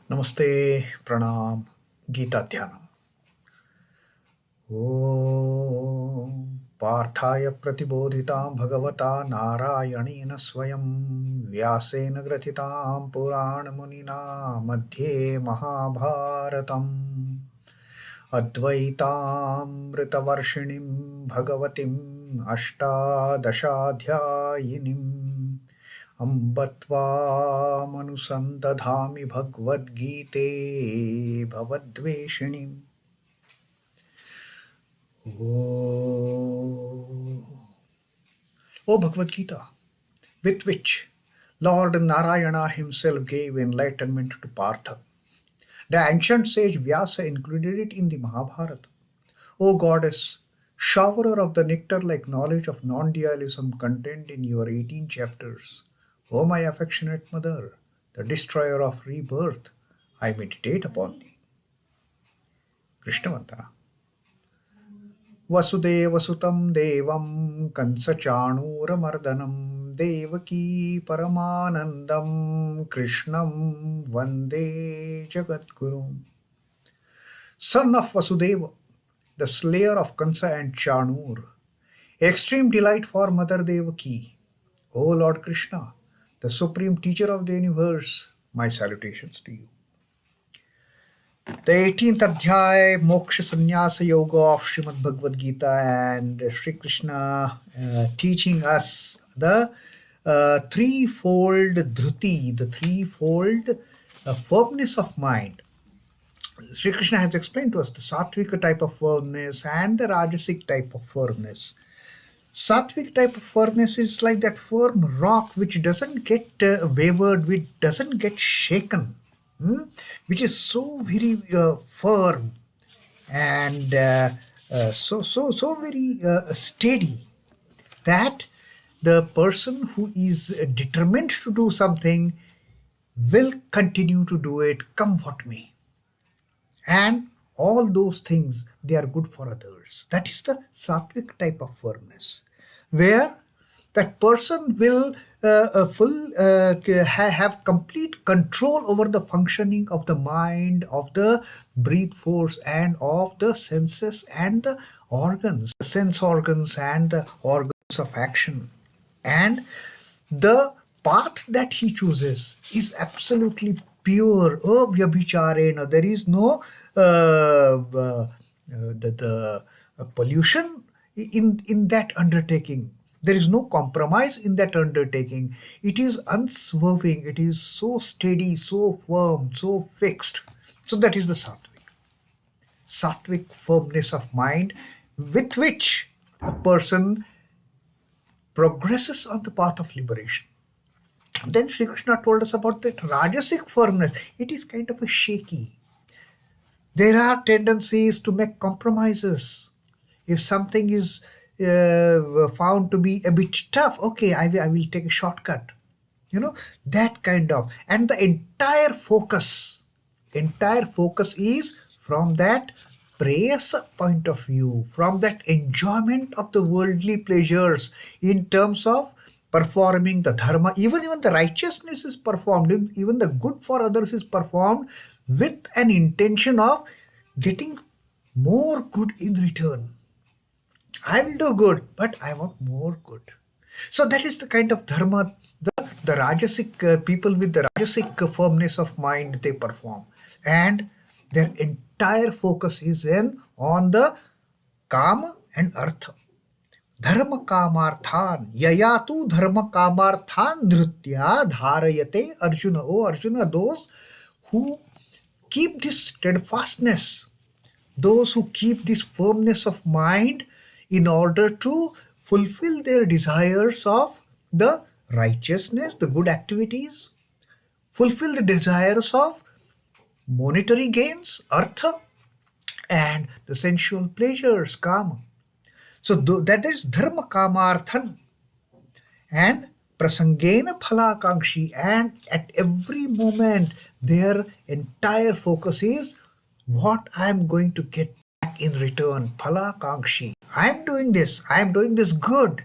Namaste, Pranam, Gita Dhyanam. Om Parthaya Pratibodhitam Bhagavata Narayanena Swayam Vyasena Gratitam Purana Munina Madhye Mahabharatam Advaitam Ritavarshinim Bhagavatim Ashtadashadhyayinim Ambatva Manusandadhami Bhagavad Gite Bhavadveshinim. O Bhagavad Gita, with which Lord Narayana himself gave enlightenment to Partha. The ancient sage Vyasa included it in the Mahabharata. O goddess, showerer of the nectar-like knowledge of non-dualism contained in your 18 chapters, O my affectionate mother, the destroyer of rebirth, I meditate upon thee. Krishna Vantana. Vasudevasutam devam kansachanuramardanam devaki paramanandam krishnam vande jagadgurum. Son of Vasudeva, the slayer of Kansa and Chanur, extreme delight for Mother Devaki, O Lord Krishna, the supreme teacher of the universe, my salutations to you. The 18th Adhyay, Moksha Sannyasa Yoga of Srimad Bhagavad Gita, and Sri Krishna teaching us the threefold dhṛtiḥ, the threefold firmness of mind. Sri Krishna has explained to us the sattvic type of firmness and the rajasic type of firmness. Sattvic type of firmness is like that firm rock which doesn't get wavered, which doesn't get shaken. Which is so very firm and so very steady that the person who is determined to do something will continue to do it, come what may. And all those things, they are good for others. That is the sattvic type of firmness, where that person will have complete control over the functioning of the mind, of the breath force, and of the senses and the organs, the sense organs and the organs of action. And the path that he chooses is absolutely pure. Vyabhicharena. There is no pollution in that undertaking. There is no compromise in that undertaking. It is unswerving. It is so steady, so firm, so fixed. So that is the sattvic. Sattvic firmness of mind with which a person progresses on the path of liberation. Then Sri Krishna told us about that rajasic firmness. It is kind of a shaky. There are tendencies to make compromises. If something is found to be a bit tough, okay, I will take a shortcut. That kind of. And the entire focus is from that prayasa point of view, from that enjoyment of the worldly pleasures in terms of performing the dharma. Even the righteousness is performed, even the good for others is performed with an intention of getting more good in return. I will do good, but I want more good. So that is the kind of dharma the rajasic people with the rajasic firmness of mind they perform. And their entire focus is on the kama and artha. Dharma kamarthan, yayā tu dharma kamarthan dhṛtiḥ dhārayate Arjuna. Oh Arjuna, those who keep this steadfastness, those who keep this firmness of mind in order to fulfill their desires of the righteousness, the good activities, fulfill the desires of monetary gains, artha, and the sensual pleasures, kama. So that is dharma kamarthan. And prasangena phalakankshi, and at every moment their entire focus is what I am going to get back in return. Phalakankshi. I am doing this good,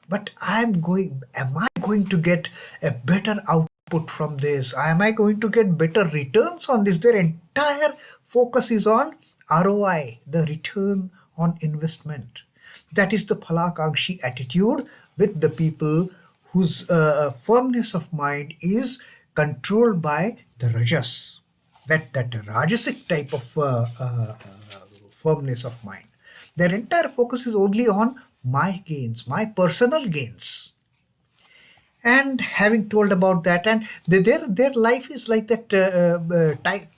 but am I going to get a better outcome output from this? Am I going to get better returns on this? Their entire focus is on ROI, the return on investment. That is the phalakankshi attitude with the people whose firmness of mind is controlled by the rajas, that rajasic type of firmness of mind. Their entire focus is only on my gains, my personal gains. And having told about that, and their life is like that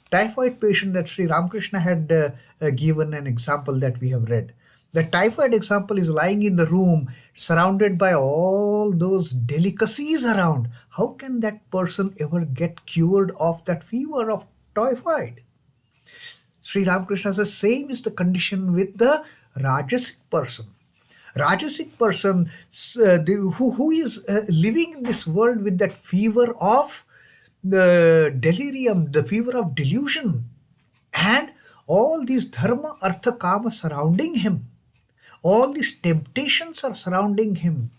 typhoid patient that Sri Ramakrishna had given an example that we have read. The typhoid example is lying in the room surrounded by all those delicacies around. How can that person ever get cured of that fever of typhoid? Sri Ramakrishna says, same is the condition with the Rajasic person. Rajasic person who is living in this world with that fever of the delirium, the fever of delusion, and all these dharma, artha, kama surrounding him. All these temptations are surrounding him.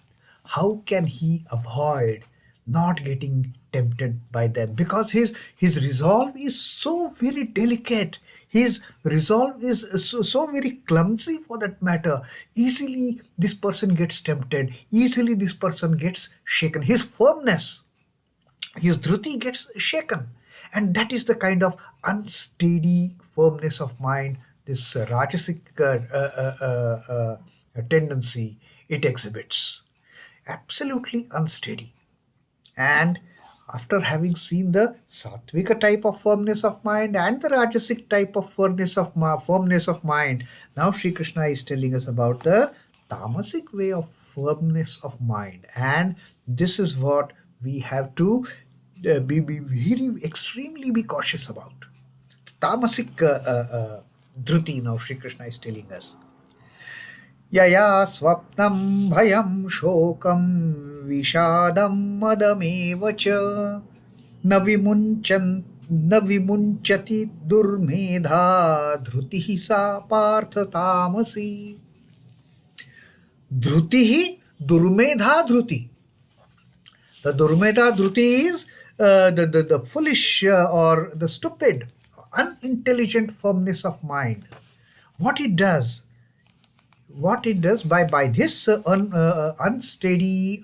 How can he avoid not getting tempted by them? Because his resolve is so very delicate. His resolve is so very clumsy for that matter. Easily this person gets tempted. Easily this person gets shaken. His firmness, his dhṛtiḥ gets shaken. And that is the kind of unsteady firmness of mind, this Rajasic tendency it exhibits. Absolutely unsteady. And after having seen the Sattvika type of firmness of mind and the Rajasic type of firmness of mind, now Sri Krishna is telling us about the Tamasic way of firmness of mind. And this is what we have to be very extremely be cautious about. Tamasic dhṛtiḥ, now Sri Krishna is telling us. Yayā svapnaṁ bhayaṁ śokaṁ viṣādaṁ madameva ca na vimuñcati durmedhā dhṛtiḥ sa pārtha tāmasī. Dhṛtiḥ, durmedhā dhṛtiḥ. The durmedhā dhṛtiḥ is the foolish or the stupid, unintelligent firmness of mind. What it does by this unsteady,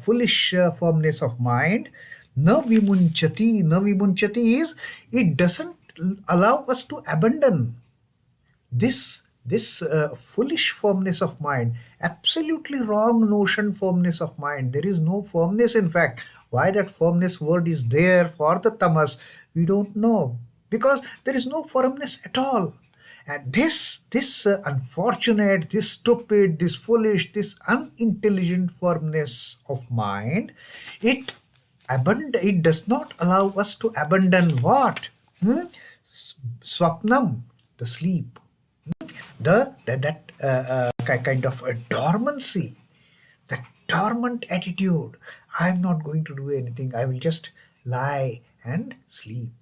foolish firmness of mind, na vimuñcati is, it doesn't allow us to abandon this foolish firmness of mind, absolutely wrong notion firmness of mind. There is no firmness. In fact, why that firmness word is there for the tamas, we don't know, because there is no firmness at all. And this unfortunate, this stupid, this foolish, this unintelligent firmness of mind, it does not allow us to abandon what? Swapnaṁ, the sleep. That kind of a dormancy, that dormant attitude. I'm not going to do anything. I will just lie and sleep.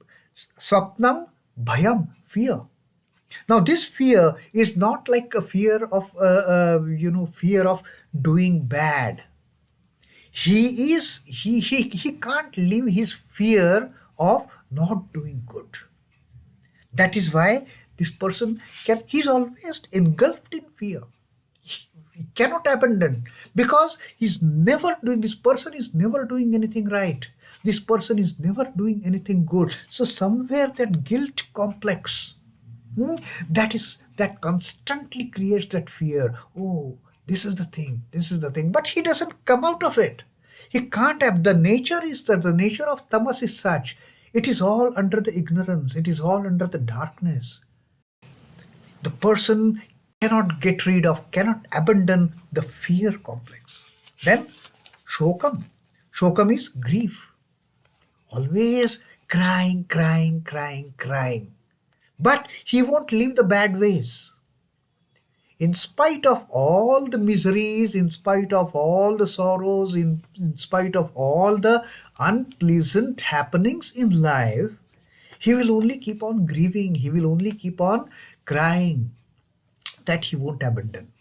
Swapnaṁ, bhayaṁ, fear. Now this fear is not like a fear of fear of doing bad. He can't live his fear of not doing good. That is why this person he's always engulfed in fear. He cannot abandon, because this person is never doing anything right. This person is never doing anything good. So somewhere that guilt complex, that constantly creates that fear. Oh, this is the thing. But he doesn't come out of it. He can't have. The nature of tamas is such. It is all under the ignorance. It is all under the darkness. The person cannot abandon the fear complex. Then śokaṁ. Śokaṁ is grief. Always crying. But he won't leave the bad ways. In spite of all the miseries, in spite of all the sorrows, in spite of all the unpleasant happenings in life, he will only keep on grieving. He will only keep on crying. That he won't abandon.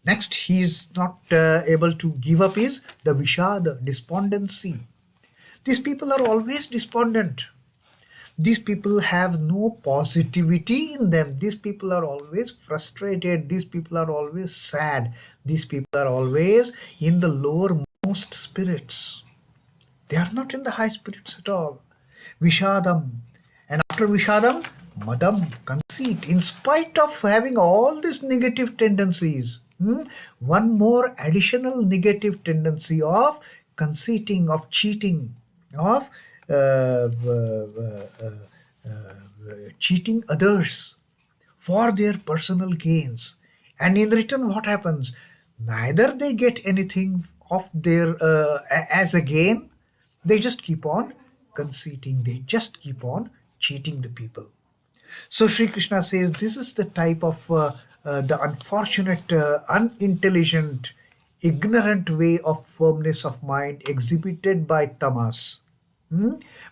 Next, he is not able to give up is the viṣādaṁ, despondency. These people are always despondent. These people have no positivity in them. These people are always frustrated. These people are always sad. These people are always in the lowermost spirits. They are not in the high spirits at all. Viṣādaṁ. And after viṣādaṁ, madam, conceit. In spite of having all these negative tendencies, one more additional negative tendency of conceiting, of cheating, of cheating others for their personal gains. And in return, what happens? Neither they get anything of their as a gain. They just keep on conceiting. They just keep on cheating the people. So Sri Krishna says this is the type of the unfortunate, unintelligent, ignorant way of firmness of mind exhibited by tamas,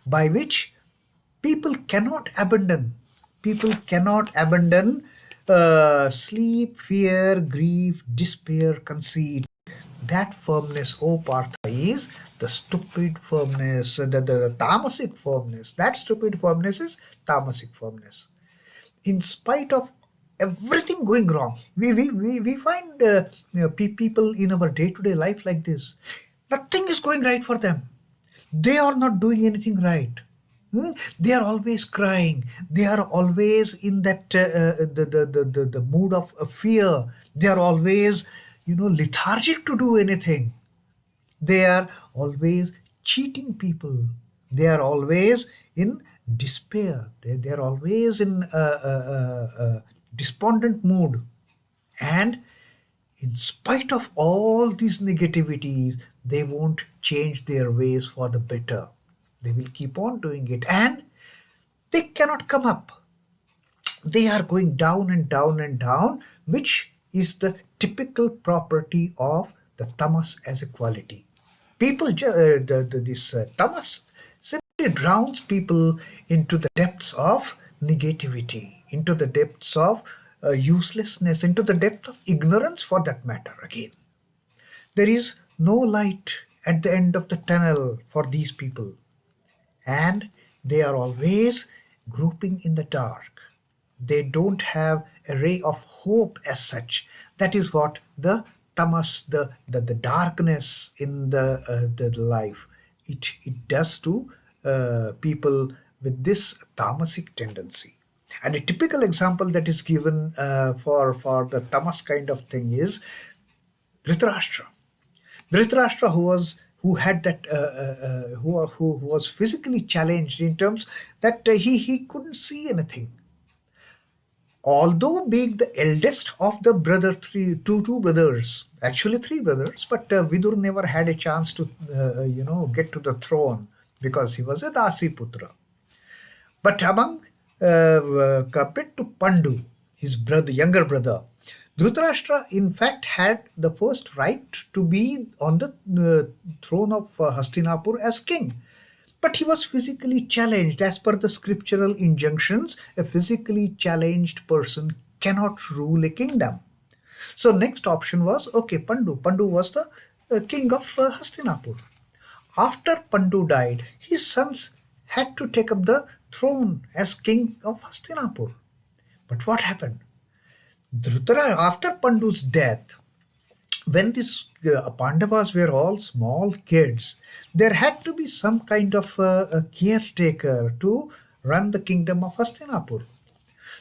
by which people cannot abandon. People cannot abandon sleep, fear, grief, despair, conceit. That firmness, O Partha, is the stupid firmness, the tamasic firmness. That stupid firmness is tamasic firmness. In spite of everything going wrong, we find people in our day-to-day life like this. Nothing is going right for them. They are not doing anything right. They are always crying. They are always in that the mood of fear. They are always lethargic to do anything. They are always cheating people. They are always in despair. They are always in despondent mood. And in spite of all these negativities, they won't change their ways for the better. They will keep on doing it. And they cannot come up. They are going down and down and down, which is the typical property of the tamas as a quality. People, this tamas simply drowns people into the depths of negativity, into the depths of uselessness, into the depth of ignorance for that matter again. There is no light at the end of the tunnel for these people. And they are always groping in the dark. They don't have a ray of hope as such. That is what the tamas, the darkness in the life, it does to people with this tamasic tendency. And a typical example that is given for the tamas kind of thing is Dhritarashtra. Dhritarashtra, who had that who was physically challenged in terms that he couldn't see anything. Although being the eldest of the two brothers, actually three brothers, but Vidur never had a chance to get to the throne because he was a dasi putra. But among compared to Pandu, his brother, younger brother, Dhritarashtra in fact had the first right to be on the throne of Hastinapur as king. But he was physically challenged. As per the scriptural injunctions, a physically challenged person cannot rule a kingdom. So next option was, okay, Pandu. Pandu was the king of Hastinapur. After Pandu died, his sons had to take up the throne as king of Hastinapur. But what happened? After Pandu's death, when these Pandavas were all small kids, there had to be some kind of a caretaker to run the kingdom of Hastinapur.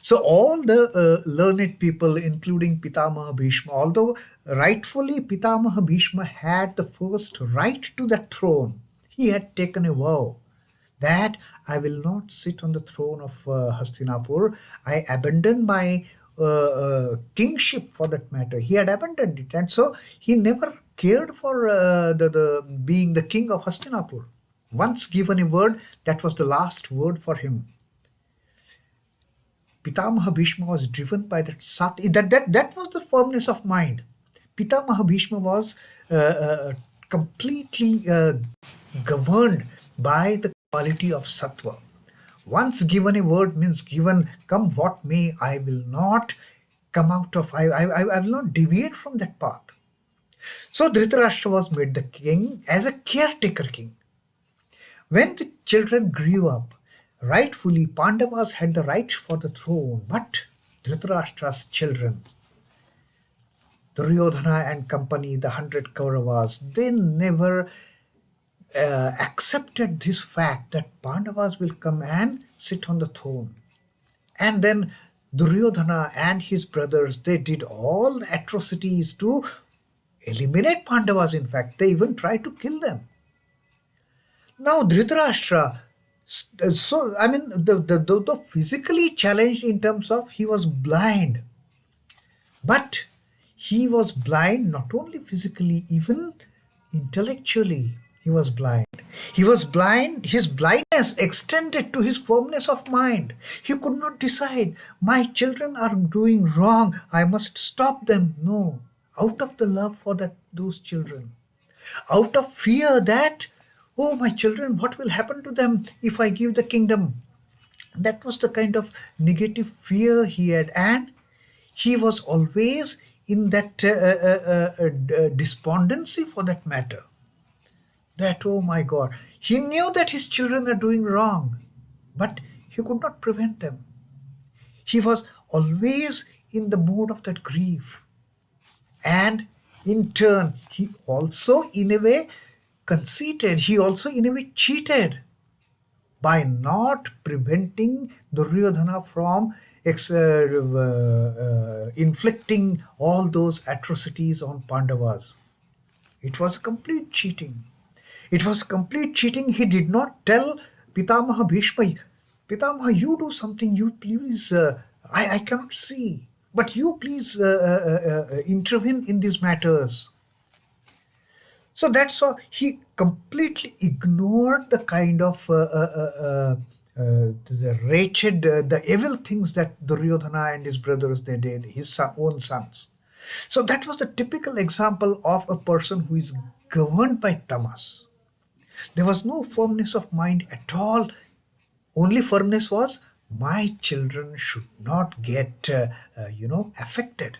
So all the learned people, including Pitamaha Bhishma, although rightfully Pitamaha Bhishma had the first right to the throne, he had taken a vow that I will not sit on the throne of Hastinapur. I abandon my kingship for that matter. He had abandoned it, and so he never cared for the being the king of Hastinapur. Once given a word, that was the last word for him. Pitamaha Bhishma was driven by that sati. That was the firmness of mind. Pitamaha Bhishma was completely governed by the quality of sattva. Once given a word means given, come what may, I will not come out of, I will not deviate from that path. So Dhritarashtra was made the king as a caretaker king. When the children grew up, rightfully Pandavas had the right for the throne, but Dhritarashtra's children, Duryodhana and company, the 100 Kauravas, they never accepted this fact that Pandavas will come and sit on the throne. And then Duryodhana and his brothers, they did all the atrocities to eliminate Pandavas. In fact, they even tried to kill them. Now Dhritarashtra, so I mean, the physically challenged in terms of he was blind, but he was blind not only physically, even intellectually. He was blind. He was blind, his blindness extended to his firmness of mind. He could not decide, my children are doing wrong, I must stop them. No, out of the love for those children, out of fear that, oh, my children, what will happen to them if I give the kingdom? That was the kind of negative fear he had, and he was always in that despondency for that matter. That, oh my God, he knew that his children are doing wrong, but he could not prevent them. He was always in the mood of that grief. And in turn, he also, in a way, conceited, he also, in a way, cheated by not preventing Duryodhana from inflicting all those atrocities on Pandavas. It was complete cheating. It was complete cheating. He did not tell Pitamaha Bhishma, Pitamaha, you do something, you please, I cannot see, but you please intervene in these matters. So that's why he completely ignored the kind of the wretched, the evil things that Duryodhana and his brothers they did, his own sons. So that was the typical example of a person who is governed by tamas. There was no firmness of mind at all. Only firmness was, my children should not get, affected.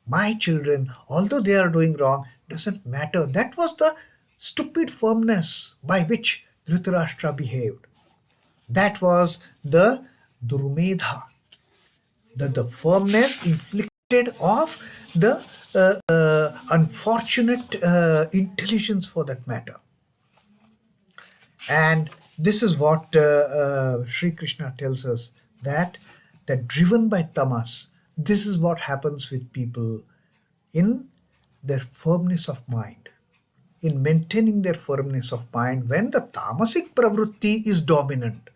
My children, although they are doing wrong, doesn't matter. That was the stupid firmness by which Dhritarashtra behaved. That was the durmedhā, the firmness inflicted of the unfortunate intelligence for that matter. And this is what Sri Krishna tells us, that driven by tamas, this is what happens with people in their firmness of mind, in maintaining their firmness of mind. When the tamasic pravrutti is dominant,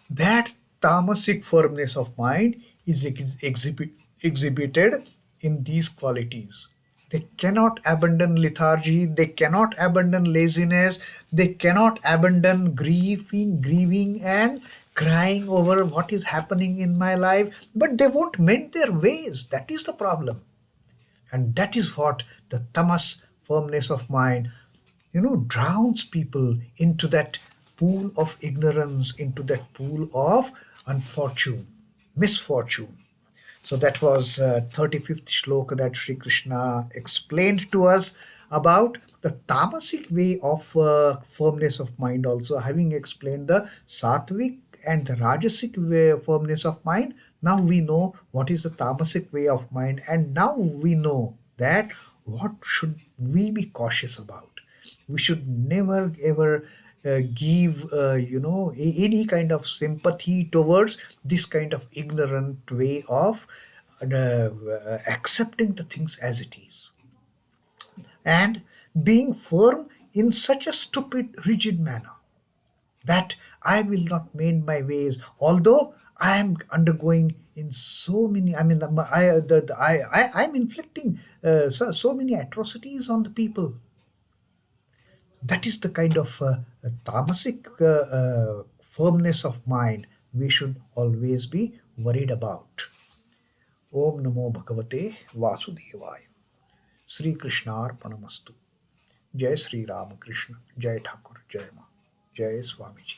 that tamasic firmness of mind is exhibited in these qualities. They cannot abandon lethargy, they cannot abandon laziness, they cannot abandon grieving and crying over what is happening in my life, but they won't mend their ways. That is the problem. And that is what the tamas, firmness of mind, drowns people into that pool of ignorance, into that pool of misfortune. So that was 35th shloka that Sri Krishna explained to us about the tamasic way of firmness of mind. Also, having explained the sattvic and the rajasic way of firmness of mind, now we know what is the tamasic way of mind, and now we know that what should we be cautious about. We should never ever give any kind of sympathy towards this kind of ignorant way of accepting the things as it is, and being firm in such a stupid rigid manner that I will not mend my ways, although I am undergoing in so many. I mean, I'm inflicting so many atrocities on the people. That is the kind of tamasic firmness of mind we should always be worried about. Om Namo Bhagavate Vasudevaya. Sri Krishna Arpanamastu. Jai Sri Ramakrishna. Jai Thakur. Jai Ma. Jai Swamiji.